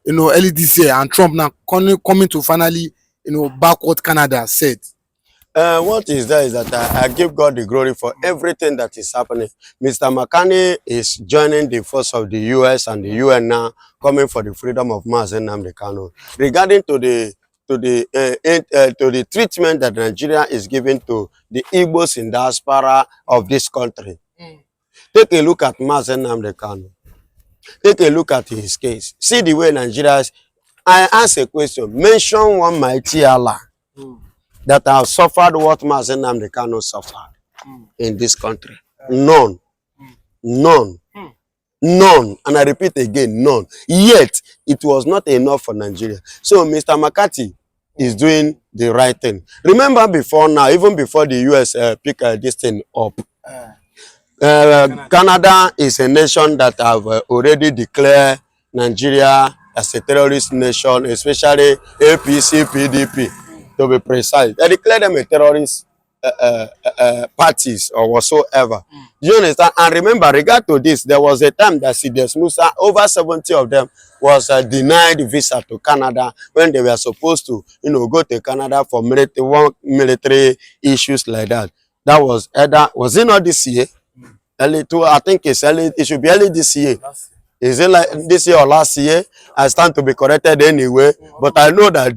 early this year, and Trump now coming to finally, back what Canada said. What is there is that I give God the glory for everything that is happening. Mr. McCartney is joining the force of the US and the UN now, coming for the freedom of Nnamdi Kanu. Regarding to the treatment that Nigeria is giving to the Igbos in diaspora of this country, take a look at Nnamdi Kanu. Take a look at his case. See the way Nigerians. I ask a question. Mention one mighty Allah that have suffered what Nnamdi Kanu suffered in this country. None. None. None. And I repeat again, none. Yet, it was not enough for Nigeria. So, Mr. McCarthy is doing the right thing. Remember before now, even before the US pick this thing up, Canada is a nation that have already declared Nigeria as a terrorist nation, especially APC, PDP, to be precise. They declare them a terrorist parties or whatsoever. Do you understand? And remember, regard to this, there was a time that CDS Musa, over 70 of them, was denied visa to Canada when they were supposed to, go to Canada for military issues like that. That was either, was it not this year? Early too, I think it's early. It should be early this year. Is it like this year or last year? I stand to be corrected anyway. But I know that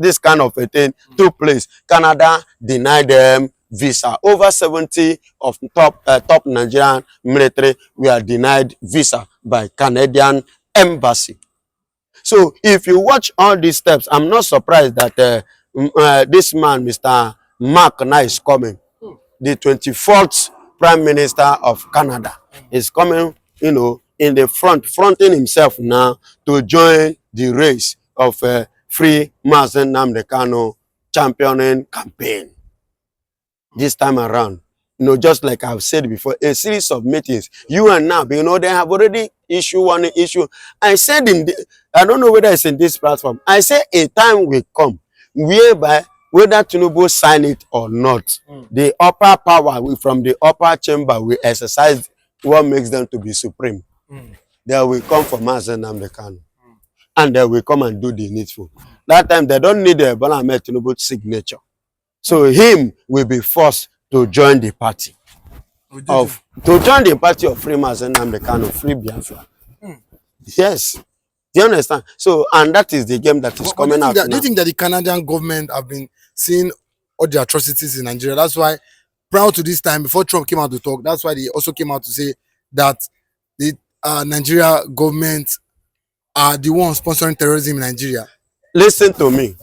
this kind of a thing took place. Canada denied them visa. Over 70 of top Nigerian military were denied visa by Canadian embassy. So if you watch all these steps, I'm not surprised that this man, Mr. Mark, now is coming. The 24th Prime Minister of Canada is coming, in the fronting himself now to join the race of free Nnamdi Kanu championing campaign. This time around, just like I've said before, a series of meetings. You and now, they have already issued one issue. I said I don't know whether it's in this platform. I say a time will come whereby whether Tinubu sign it or not, the upper power from the upper chamber will exercise what makes them to be supreme. They will come for Nnamdi Kanu. And they will come and do the needful. That time, they don't need a Bola Ahmed Tinubu's signature. So him will be forced to join the party. To join the party of free Nnamdi Kanu, free Biafra. Yes. Do you understand? So, and that is the game that is coming out now. Do you think that the Canadian government have been seeing all the atrocities in Nigeria? That's why, prior to this time, before Trump came out to talk, that's why they also came out to say that the Nigeria government are the ones sponsoring terrorism in Nigeria. Listen to me.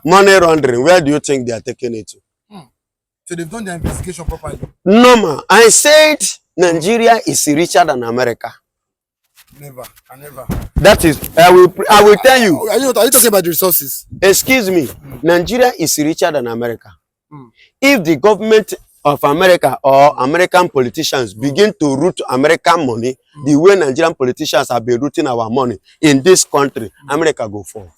Money laundering, where do you think they are taking it to? So they've done their investigation properly? No, ma. I said Nigeria is richer than America. Never. That is, I will tell you. Are you talking about the resources? Excuse me. Nigeria is richer than America. If the government of America or American politicians begin to root American money the way Nigerian politicians have been rooting our money in this country, America go fall.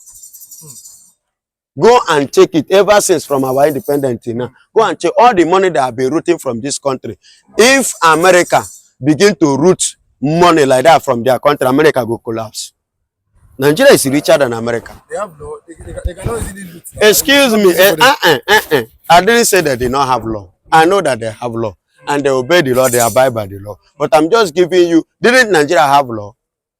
Go and check it ever since from our independence now. Go and check all the money that have been rooting from this country. If America begin to root money like that from their country, America will collapse. Nigeria is richer than America. They have law. They cannot easily loot. Excuse me. I didn't say that they don't have law. I know that they have law. And they obey the law. They abide by the law. But I'm just giving you, didn't Nigeria have law?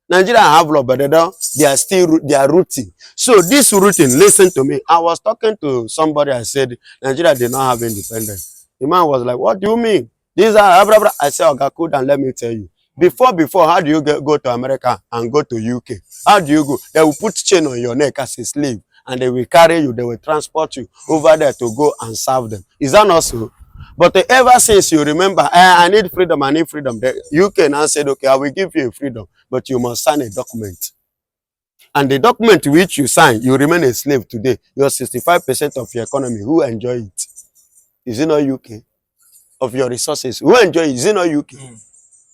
Nigeria have law, but they are rooting. So this rooting, listen to me. I was talking to somebody, I said, Nigeria did not have independence. The man was like, what do you mean? These are, blah, blah. I said, okay, cool, and let me tell you. Before, how do you go to America and go to UK? How do you go? They will put chain on your neck as a slave, and they will carry you, they will transport you over there to go and serve them. Is that not so? But ever since you remember, I need freedom, the UK now said, okay, I will give you a freedom, but you must sign a document. And the document which you sign, you remain a slave today. You are 65% of your economy. Who enjoy it? Is it not UK? Of your resources. Who enjoy it? Is it not UK?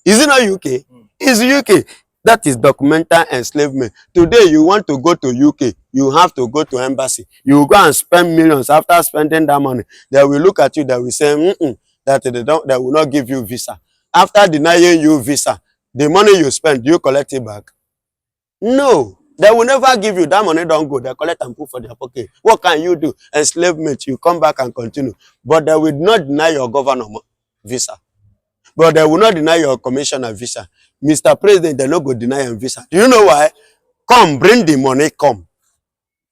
Is it not UK? It's UK. That is documental enslavement. Today, you want to go to UK, you have to go to embassy. You go and spend millions. After spending that money, they will look at you, they will say, that they will not give you visa. After denying you visa, the money you spend, do you collect it back? No. They will never give you that money. Don't go. They collect and put for their pocket. What can you do? Enslavement. You come back and continue. But they will not deny your governor visa. But they will not deny your commissioner visa. Mr. President, they no go deny him visa. Do you know why? Come, bring the money, come.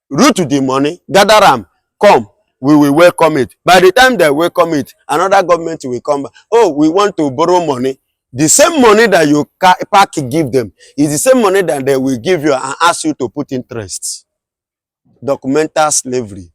Root the money, gather them, come. We will welcome it. By the time they welcome it, another government will come back. Oh, we want to borrow money. The same money that you pack give them is the same money that they will give you and ask you to put interest. Documental slavery.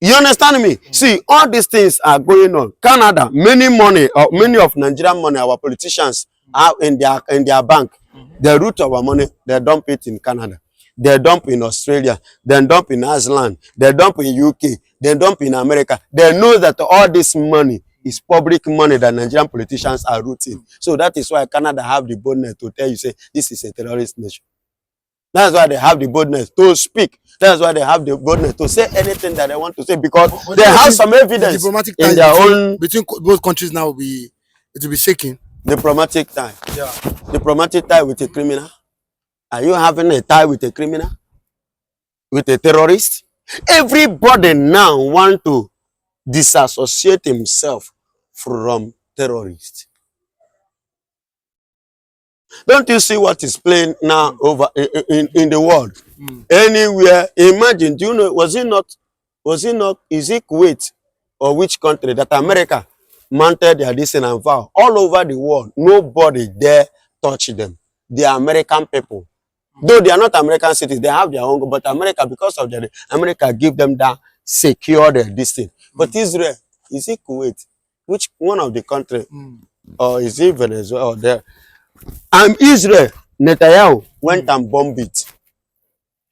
You understand me? See, all these things are going on. Canada, many money, or many of Nigerian money, our politicians are in their bank. The root of our money, they dump it in Canada. They dump in Australia. They dump in Iceland. They dump in UK. They dump in America. They know that all this money is public money that Nigerian politicians are rooting. So that is why Canada have the boldness to tell you, say, this is a terrorist nation. That's why they have the boldness to speak. That's why they have the boldness to say anything that they want to say, because they have some evidence in their own. Between both countries now, it will be shaking. Diplomatic tie. Yeah. Diplomatic tie with a criminal. Are you having a tie with a criminal? With a terrorist? Everybody now want to disassociate himself from terrorists. Don't you see what is playing now over in the world? Anywhere, imagine, do you know, was it not, is it Kuwait or which country that America mounted their dissent and vow? All over the world, nobody dare touch them. They are American people. Though they are not American citizens, they have their own, but America, because of their, America give them that secure their distance. But Israel, is it Kuwait? Which one of the country? Or is it Venezuela or there? And Israel, Netanyahu went and bombed it.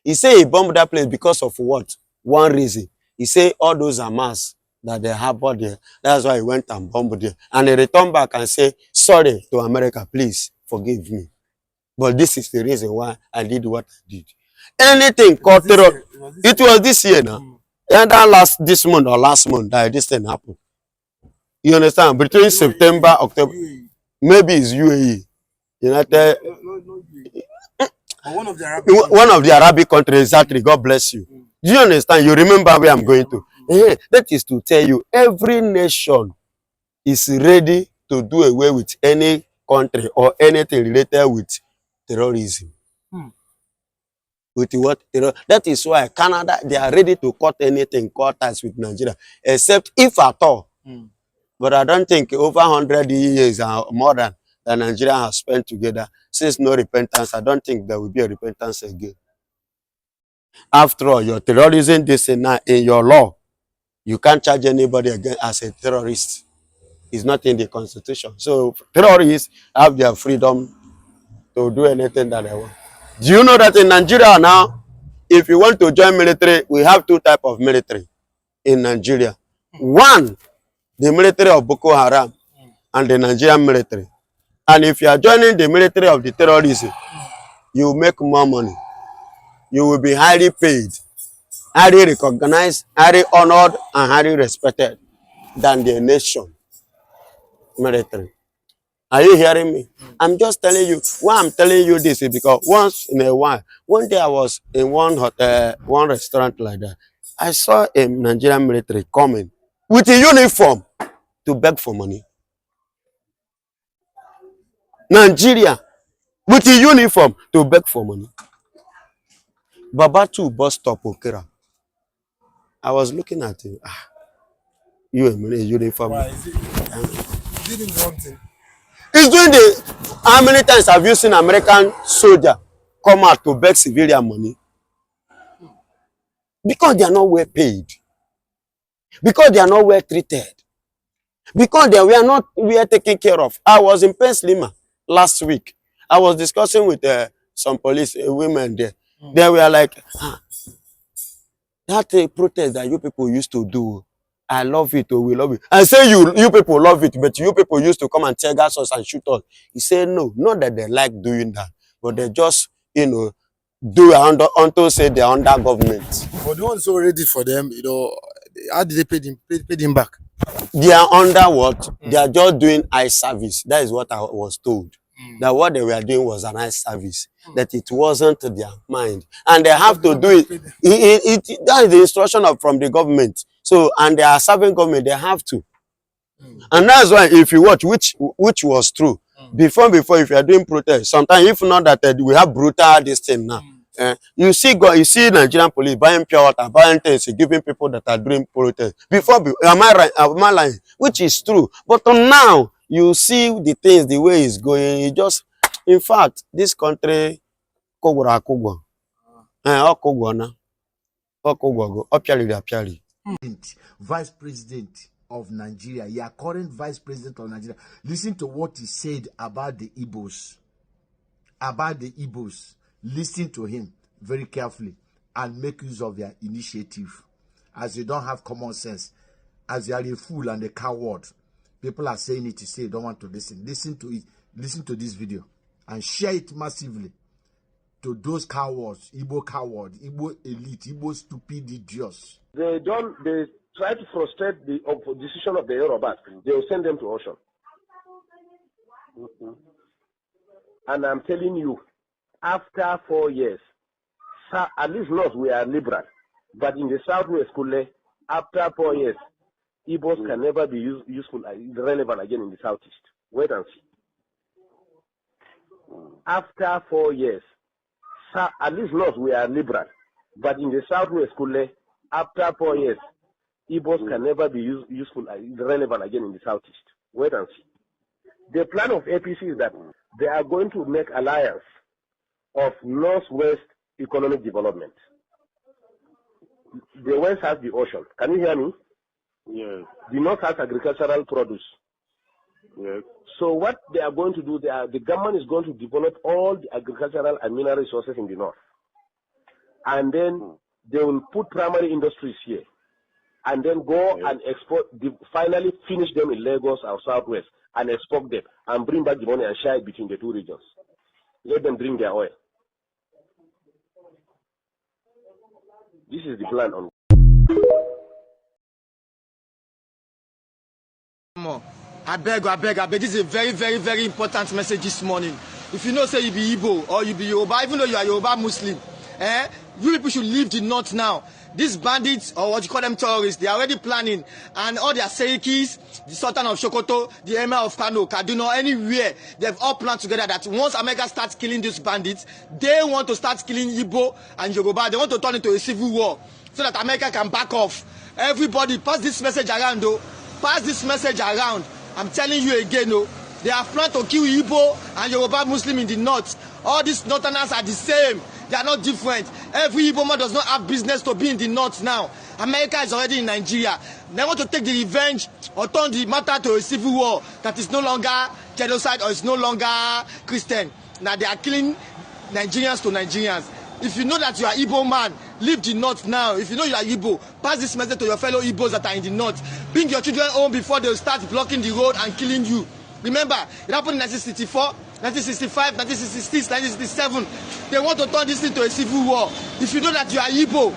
He said he bombed that place because of what? One reason. He said all those Hamas that they have out there, that's why he went and bombed it. And he returned back and said, sorry to America, please forgive me. But this is the reason why I did what I did. Anything called terror, it was this year now. And that this month or last month that this thing happened. You understand? Between September, October, maybe it's UAE. United, one of the Arabic countries, exactly. God bless you. Do you understand? You remember where I'm going to? That is to tell you, every nation is ready to do away with any country or anything related with terrorism. With what? That is why Canada, they are ready to cut anything, cut ties with Nigeria, except if at all. But I don't think over 100 years or more than that Nigeria has spent together, since no repentance, I don't think there will be a repentance again. After all, your terrorism, this and that, in your law, you can't charge anybody again as a terrorist. It's not in the constitution. So terrorists have their freedom to do anything that they want. Do you know that in Nigeria now, if you want to join military, we have two types of military in Nigeria. One, the military of Boko Haram and the Nigerian military. And if you are joining the military of the terrorism, you will make more money. You will be highly paid, highly recognized, highly honored, and highly respected than the nation military. Are you hearing me? I'm just telling you. Why I'm telling you this is because once in a while, one day I was in one hotel, one restaurant like that. I saw a Nigerian military coming with a uniform to beg for money. Nigeria with a uniform to beg for money. Babatu bus stop Okera. I was looking at him. You a uniform. Why is it doing one thing? He's doing the. How many times have you seen American soldier come out to beg civilian money? Because they are not well paid. Because they are not well treated. Because they were not well taken care of. I was in Pennsylvania last week. I was discussing with some police women there. They were like, that protest that you people used to do, I love it or we love it. I say you people love it, but you people used to come and tear gas us and shoot us. He said no, not that they like doing that, but they just, do until say they're under government. But the ones already for them, how did they pay them back? They are under what? They are just doing eye service. That is what I was told. that what they were doing was an eye service, that it wasn't their mind, and they have to do it. That is the instruction from the government. So, and they are serving government, they have to. And that's why if you watch, which was true, before if you are doing protest, sometimes if not that we have brutal this thing now. You see Nigerian police buying pure water, buying things, giving people that are doing protest. Before, am I right? Am I lying? Which is true. But now you see the things, the way it's going. It just, in fact, this country, Vice President of Nigeria, yeah, current Vice President of Nigeria. Listen to what he said about the Igbos. About the Igbos. Listen to him very carefully and make use of their initiative. As you don't have common sense, as you are a fool and a coward, people are saying it, you say you don't want to listen. Listen to it. Listen to this video and share it massively to those cowards, Igbo elite, Igbo stupid idiots. They try to frustrate the decision of the Yorubas. They will send them to ocean. And I'm telling you, after 4 years, at least not we are liberal, but in the Southwest, after 4 years, Igbos can never be useful, relevant again in the Southeast. Wait and see. After 4 years, at least not we are liberal, but in the Southwest, after 4 years, Igbos can never be useful, relevant again in the Southeast. Wait and see. The plan of APC is that they are going to make alliance of Northwest economic development. The West has the ocean. Can you hear me? Yes. The North has agricultural produce. Yes. So what they are going to do, the government is going to develop all the agricultural and mineral resources in the North. And then they will put primary industries here. And then go and export, finally finish them in Lagos or Southwest and export them and bring back the money and share it between the two regions. Let them drink their oil. This is the plan on. I beg. This is a very, very, very important message this morning. If you know, say you be Igbo or you be Yoruba, even though you are Yoruba Muslim, you people should leave the North now. These bandits, or what you call them terrorists, they are already planning. And all their Serikis, the Sultan of Sokoto, the Emir of Kanu, Kaduna, anywhere, they've all planned together that once America starts killing these bandits, they want to start killing Igbo and Yoruba. They want to turn it into a civil war so that America can back off. Everybody, pass this message around, though. Pass this message around. I'm telling you again, though. They have planned to kill Igbo and Yoruba Muslim in the North. All these Northerners are the same. They are not different. Every Igbo man does not have business to be in the North now. America is already in Nigeria. They want to take the revenge or turn the matter to a civil war that is no longer genocide or is no longer Christian. Now they are killing Nigerians to Nigerians. If you know that you are Igbo man, leave the North now. If you know you are Igbo, pass this message to your fellow Igbos that are in the North. Bring your children home before they start blocking the road and killing you. Remember, it happened in 1964, 1965, 1966, 1967. They want to turn this into a civil war. If you know that you are Igbo,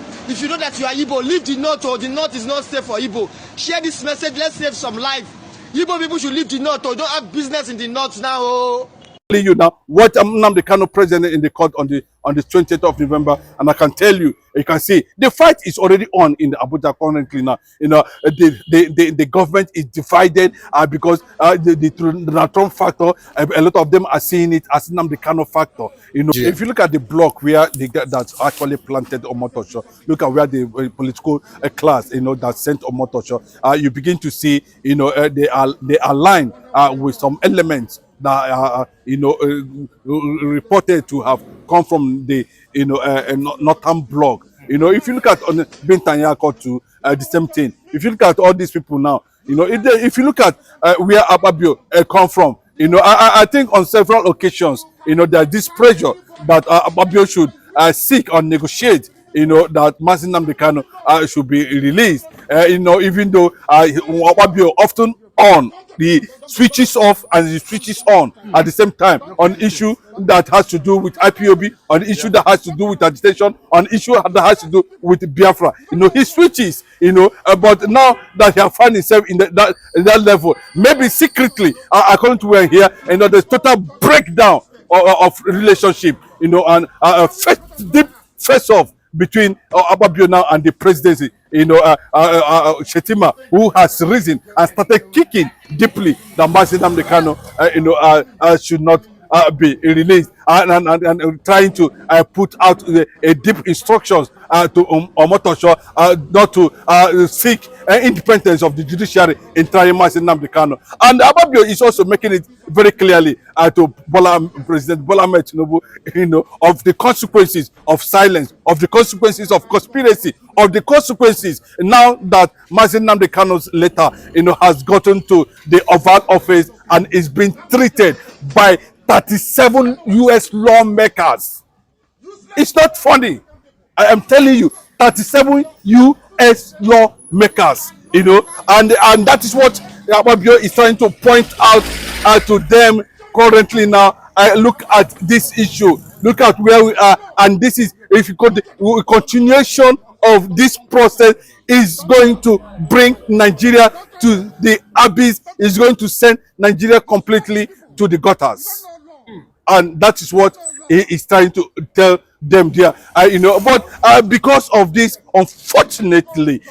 leave the North, or the North is not safe for Igbo. Share this message, let's save some life. Igbo people should leave the North, or don't have business in the North now. Oh. You now what Nnamdi Kanu president in the court on the 20th of November, and I can tell you, you can see the fight is already on in the Abuja currently now. You know, the government is divided because the Trump factor. A lot of them are seeing it as Nnamdi Kanu factor. You know, if you look at the block where that's actually planted Omotosho, look at where the political class, you know, that sent Omotosho, you begin to see, you know, they align with some elements that are reported to have come from the northern bloc. You know, if you look at on Bintanyako too, the same thing. If you look at all these people now, you know, if you look at where Ababio come from, you know, I think on several occasions, you know, there's this pressure that Ababio should seek or negotiate, you know, that Nnamdi Kanu should be released. You know, even though Ababio often on, he switches off and he switches on at the same time on issue that has to do with IPOB, on issue that has to do with agitation, on issue that has to do with Biafra. He switches, but now that he has found himself in that level, maybe secretly, according to where here, there's total breakdown of relationship, and deep face off between Ababio now and the presidency. Shetima, who has risen and started kicking deeply that Nnamdi Kanu, should not be released, and trying to put out a deep instructions to Omotosho not to seek independence of the judiciary in trying Nnamdi Kanu. And Ababio is also making it very clearly to President Bola Ahmed Tinubu, of the consequences of silence, of the consequences of conspiracy, of the consequences now that Nnamdi Kanu's letter, has gotten to the Oval Office and is being treated by 37 US lawmakers. It's not funny. I am telling you, 37 US lawmakers, and that is what Ababio is trying to point out to them currently now. Look at this issue. Look at where we are, and this is, if you could, continuation of this process is going to bring Nigeria to the abyss, is going to send Nigeria completely to the gutters. And that is what he is trying to tell them there. But because of this, unfortunately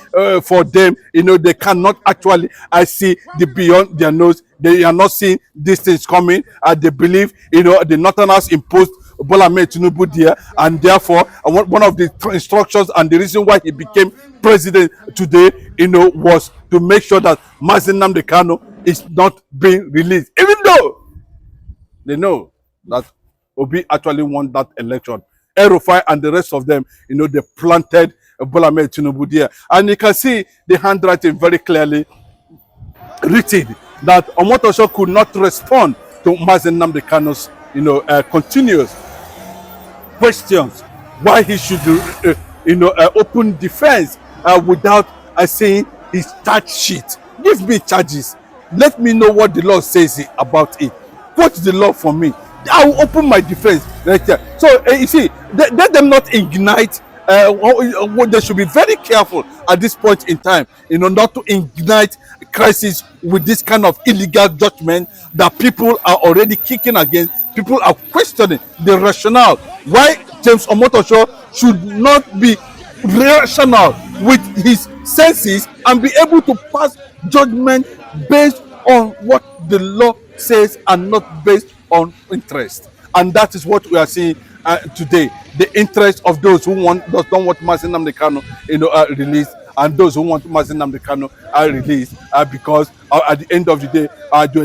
for them, they cannot actually see the beyond their nose. They are not seeing these things coming. They believe, the Northerners imposed Bola Ahmed Tinubu there, and therefore one of the instructions and the reason why he became president today, was to make sure that Nnamdi Kanu is not being released, even though they know that Obi actually won that election. Erufai and the rest of them, they planted Bola Ahmed Tinubu there. And you can see the handwriting very clearly written that Omotosho could not respond to Nnamdi Kanu's, continuous questions why he should, open defense without saying his charge sheet. Give me charges. Let me know what the law says about it. Quote the law for me. I will open my defense right there. So you see, let them not ignite. They should be very careful at this point in time, not to ignite crisis with this kind of illegal judgment that people are already kicking against. People are questioning the rationale why James Omotosho should not be rational with his senses and be able to pass judgment based on what the law says and not based on interest. And that is what we are seeing today. The interest of those who don't want Nnamdi Kanu released, and those who want Nnamdi Kanu released, because at the end of the day,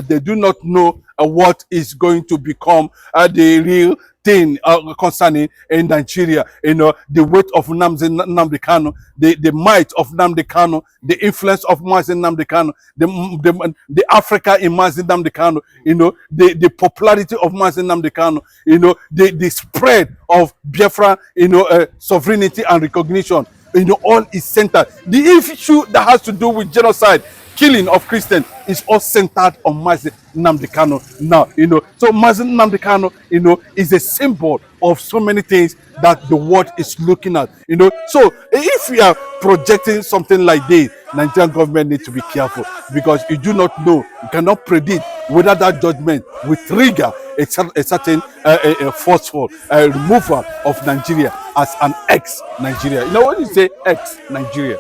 they do not know what is going to become the real thing concerning in Nigeria. The weight of Nnamdi Kanu, the might of Nnamdi Kanu, the influence of Nnamdi Kanu, the Africa in Nnamdi Kanu, the popularity of Nnamdi Kanu, the spread of Biafra, sovereignty and recognition, all is centered. The issue that has to do with genocide, killing of Christians, is all centered on Nnamdi Kanu now. So Nnamdi Kanu, is a symbol of so many things that the world is looking at. So if we are projecting something like this, Nigerian government needs to be careful, because you do not know, you cannot predict whether that judgment will trigger a certain forceful removal of Nigeria as an ex-Nigeria. When you say ex-Nigeria,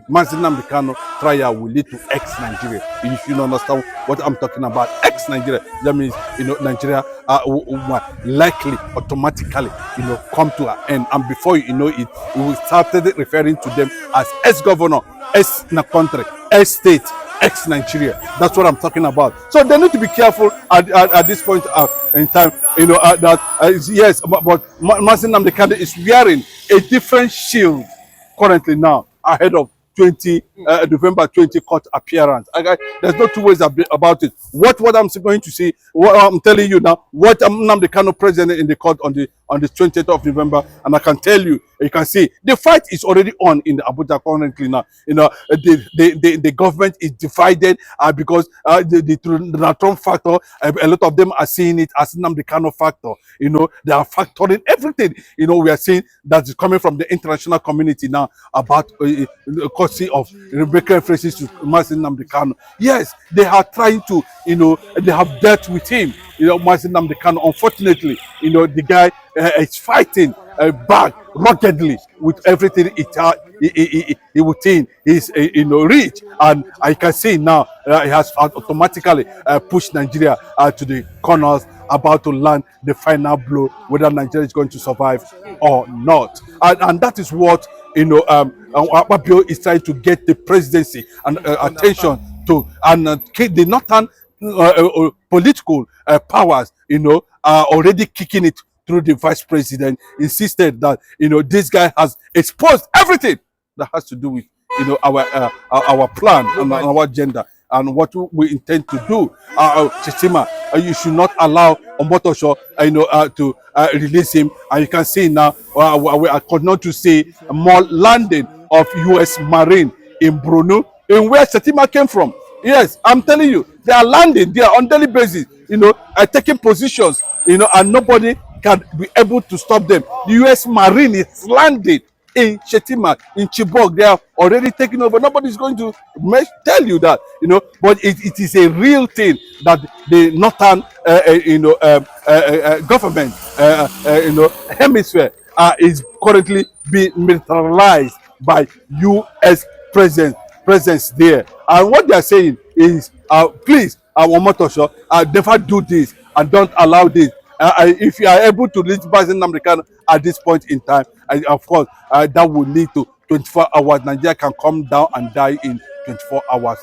Nnamdi Kanu trial will lead to ex-Nigeria. If you don't understand what I'm talking about, ex-Nigeria, that means Nigeria will likely automatically come to an end, and before you know it, we will start referring to them as ex-governor, ex-country, ex-state, ex-Nigeria. That's what I'm talking about. So they need to be careful at this point in time. Yes, but Nnamdi Kanu is wearing a different shield currently now ahead of 2023. November 20 court appearance. There's no two ways about it. What I'm going to say, what I'm telling you now, what Nnamdi Kanu president in the court on the 20th of November, and I can tell you, you can see the fight is already on in the Abuja currently now. The government is divided because the Trump factor, a lot of them are seeing it as Nnamdi Kanu factor. They are factoring everything. We are seeing that is coming from the international community now about the courtesy of Rebecca references to Mazi Nnamdi Kanu. Yes, they are trying to, they have dealt with him. Mazi Nnamdi Kanu, unfortunately, the guy is fighting back ruggedly with everything he within his reach, and I can see now he has automatically pushed Nigeria to the corners, about to land the final blow, whether Nigeria is going to survive or not. And that is what Akpabio is trying to get the presidency and attention to, and the northern political powers are already kicking it through. The vice president insisted that this guy has exposed everything that has to do with our plan and our agenda and what we intend to do. Chitima, you should not allow Ombotosho to release him. And you can see now we are continuing to see more landing of U.S. Marine in Brunei, in where Chitima came from. Yes, I'm telling you, they are landing there on daily basis, taking positions, and nobody can be able to stop them. The U.S. Marine is landing in Shetima, in Chibok. They are already taking over. Nobody's going to tell you that, but it is a real thing that the northern, government, hemisphere is currently being militarized by U.S. presence there. And what they are saying is, please, Omotosho, never do this and don't allow this. If you are able to reach Mazi Nnamdi Kanu at this point in time, of course, that will lead to 24 hours. Nigeria can come down and die in 24 hours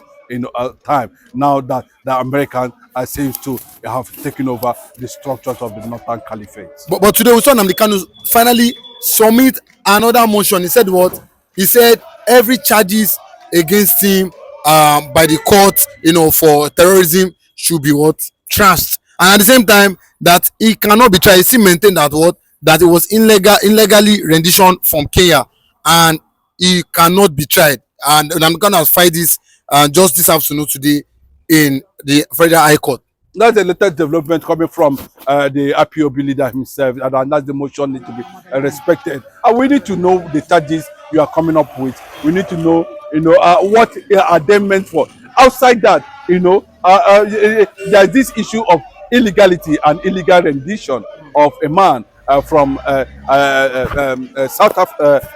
time. Now that the American seems to have taken over the structures of the Northern Caliphate. But today we saw Nnamdi Kanu finally submit another motion. He said what? He said every charges against him by the court, for terrorism should be what? Trashed. And at the same time, that he cannot be tried. He still maintain that what? That it was illegally rendition from Kenya, and he cannot be tried. And Nnamdi Kanu has filed this just this afternoon today in the Federal High Court. That's the latest development coming from the IPOB leader himself, and that's the motion need to be respected. And we need to know the charges you are coming up with. We need to know, what are they meant for. Outside that, there's this issue of illegality and illegal rendition of a man from South Africa,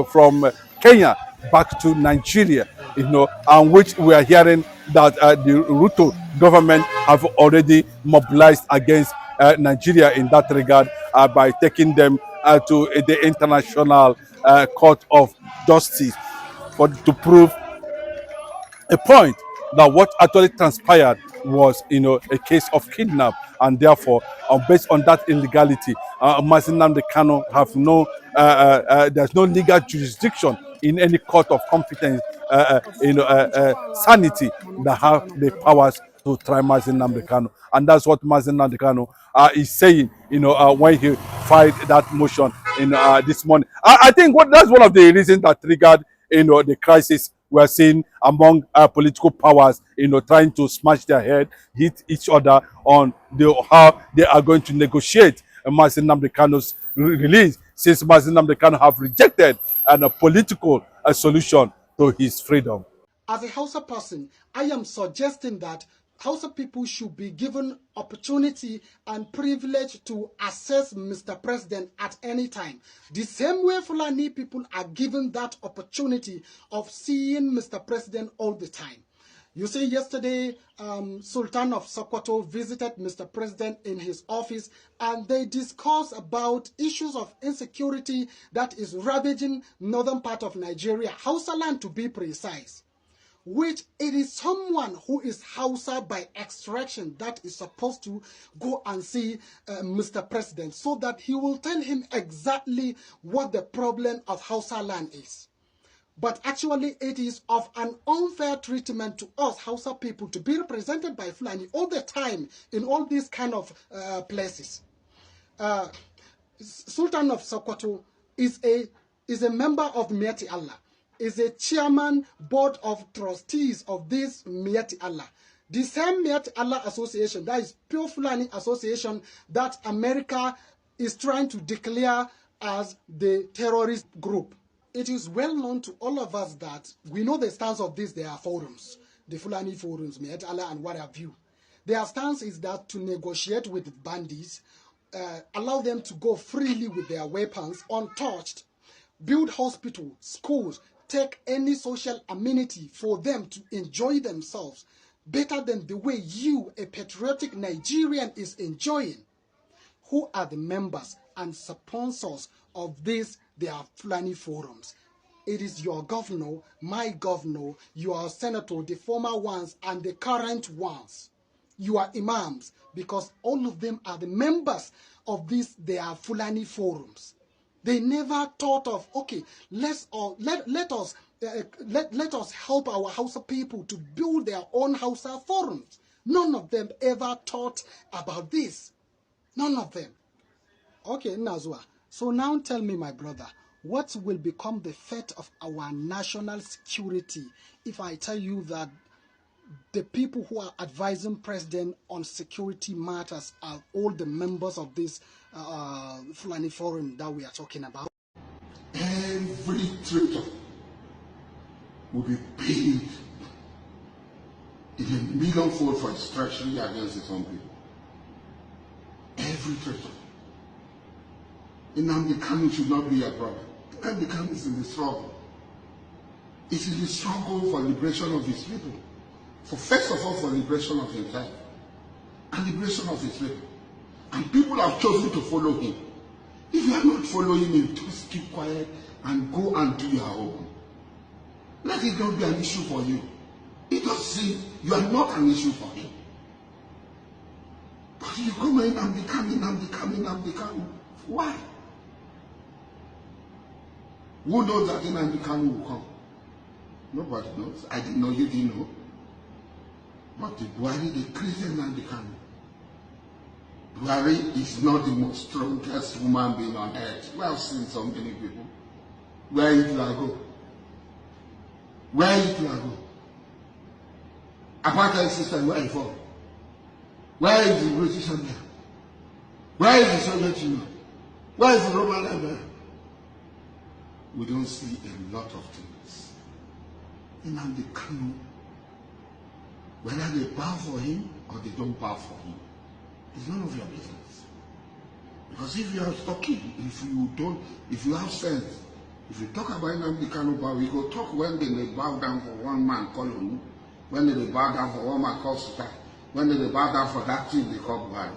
from Kenya back to Nigeria, and which we are hearing that the Ruto government have already mobilized against Nigeria in that regard by taking them to the International Court of Justice to prove a point that what actually transpired was, a case of kidnap, and therefore, based on that illegality, Mazi Nnamdi Kanu have no, there's no legal jurisdiction in any court of competence, sanity that have the powers to try Mazi Nnamdi Kanu, and that's what Mazi Nnamdi Kanu is saying, when he filed that motion this morning. I think that's one of the reasons that triggered, the crisis we're seeing among political powers, trying to smash their head, hit each other on how they are going to negotiate Mazi Nnamdi Kanu's release, since Mazi Nnamdi Kanu have rejected a political solution to his freedom. As a Hausa person, I am suggesting that Hausa people should be given opportunity and privilege to assess Mr. President at any time. The same way Fulani people are given that opportunity of seeing Mr. President all the time. You see, yesterday, Sultan of Sokoto visited Mr. President in his office, and they discussed about issues of insecurity that is ravaging northern part of Nigeria, Hausa land to be precise. which it is someone who is Hausa by extraction that is supposed to go and see Mr. President so that he will tell him exactly what the problem of Hausa land is. But actually, it is of an unfair treatment to us Hausa people to be represented by Fulani all the time in all these kind of places. Sultan of Sokoto is a member of Mieti Allah, is a chairman board of trustees of this Mieti Allah. The same Mieti Allah association, that is Pure Fulani association that America is trying to declare as the terrorist group. It is well known to all of us that we know the stance of this. There are forums, the Fulani forums, Mieti Allah and what have you. Their stance is that to negotiate with bandits, allow them to go freely with their weapons untouched, build hospitals, schools, take any social amenity for them to enjoy themselves better than the way you, a patriotic Nigerian, is enjoying. Who are the members and sponsors of this, their Fulani forums? It is your governor, my governor, your senator, the former ones and the current ones. You are imams, because all of them are the members of this, their Fulani forums. They never thought of, okay, let us help our Hausa people to build their own Hausa forums. None of them ever thought about this. None of them. Okay, Nazwa. So now tell me, my brother, what will become the fate of our national security if I tell you that the people who are advising President on security matters are all the members of this Fulani Forum that we are talking about? Every traitor will be paid in a millionfold for his treachery against his own people. Every traitor. Nnamdi Kanu should not be a problem. Nnamdi Kanu is in the struggle. It is the struggle for liberation of his people. For first of all, for liberation of himself and liberation of his people. And people have chosen to follow him. If you are not following him, just keep quiet and go and do your own. Let it not be an issue for you. It does seem you are not an issue for him. But you come in and become. Why? Who knows that Nnamdi Kanu will come? Nobody knows. I didn't know, you didn't know. But the Buhari, the Christian Nnamdi Kanu. Buhari is not the most strongest human being on earth. We have seen so many people. Where Hitler go? Where Hitler go? Apartheid system, where he fall? Where is the British Empire? Where is the Soviet Union? Where is the Roman Empire? We don't see a lot of things. Nnamdi Kanu, whether they bow for him or they don't bow for him, it's none of your business. Because if you are talking, if you have sense, if you talk about Nnamdi Kanu bow, you go talk when they may bow down for one man called Kanu, when they may bow down for one man called Sultan, when they may bow down for that thing they call Buhari.